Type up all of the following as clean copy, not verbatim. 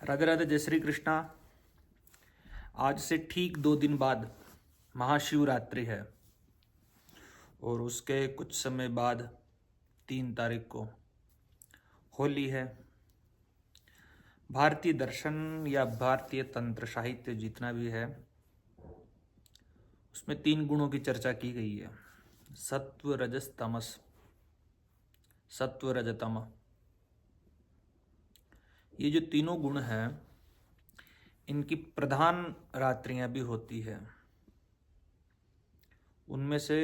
राधे राधे, जय श्री कृष्णा। आज से ठीक 2 दिन बाद महाशिवरात्रि है और उसके कुछ समय बाद 3 तारीख को होली है। भारतीय दर्शन या भारतीय तंत्र साहित्य जितना भी है उसमें 3 गुणों की चर्चा की गई है। सत्व, रजस, तमस। सत्व, रज, तम, ये जो तीनों गुण हैं इनकी प्रधान रात्रियां भी होती है। उनमें से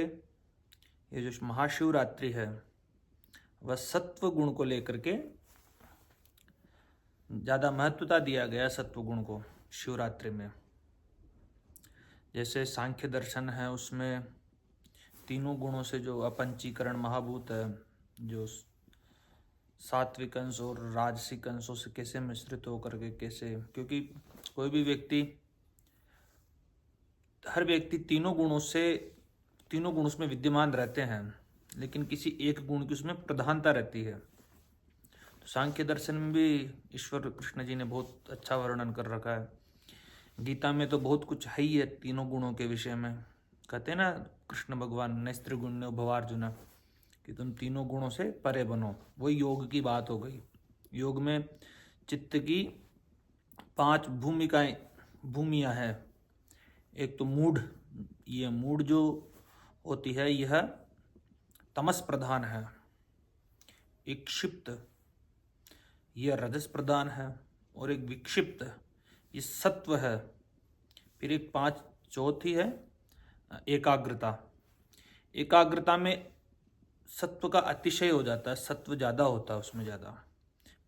ये जो महाशिवरात्रि है वह सत्व गुण को लेकर के ज़्यादा महत्वता दिया गया। सत्व गुण को शिवरात्रि में, जैसे सांख्य दर्शन है उसमें तीनों गुणों से जो अपंचीकरण महाभूत है, जो सात्विक अंश और राजसिक अंशों से कैसे मिश्रित होकर के कैसे, क्योंकि कोई भी व्यक्ति, हर व्यक्ति तीनों गुण उसमें विद्यमान रहते हैं, लेकिन किसी एक गुण की उसमें प्रधानता रहती है। तो सांख्य दर्शन में भी ईश्वर कृष्ण जी ने बहुत अच्छा वर्णन कर रखा है। गीता में तो बहुत कुछ है ही है तीनों गुणों के विषय में। कहते हैं ना कृष्ण भगवान, नैस्त्रिगुण्यो भवार्जुन, कि तुम तीनों गुणों से परे बनो। वही योग की बात हो गई। योग में चित्त की 5 भूमियाँ हैं। एक तो मूढ़, ये मूढ़ जो होती है यह तमस प्रधान है। एक क्षिप्त, यह रजस प्रधान है। और एक विक्षिप्त, ये सत्व है। फिर एक चौथी है एकाग्रता। एकाग्रता में सत्व का अतिशय हो जाता है, सत्व ज़्यादा होता है उसमें ज़्यादा।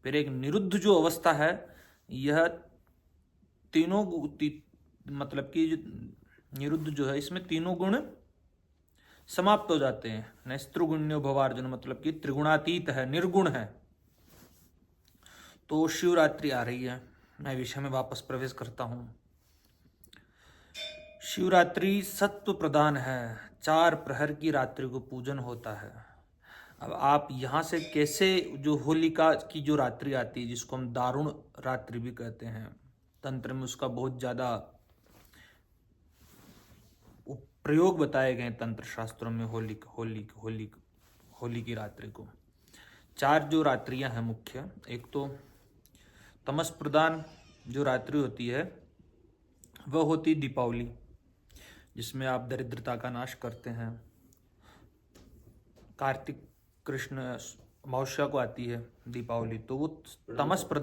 फिर एक निरुद्ध जो अवस्था है, यह तीनों मतलब कि जो निरुद्ध जो है इसमें तीनों गुण समाप्त हो जाते हैं। नैस्त्रिगुण्यो भवार्जुन, मतलब कि त्रिगुणातीत है, निर्गुण है। तो शिवरात्रि आ रही है, मैं विषय में वापस प्रवेश करता हूँ। शिवरात्रि सत्व प्रधान है। 4 प्रहर की रात्रि को पूजन होता है। अब आप यहाँ से कैसे, जो होलिका की जो रात्रि आती है जिसको हम दारुण रात्रि भी कहते हैं, तंत्र में उसका बहुत ज़्यादा प्रयोग बताए गए तंत्र शास्त्रों में। होली की रात्रि को 4 जो रात्रियां हैं मुख्य, एक तो तमस प्रधान जो रात्रि होती है वह होती दीपावली, जिसमें आप दरिद्रता का नाश करते हैं। कार्तिक कृष्ण अमावस्या को आती है दीपावली, तो वो तमस प्रधान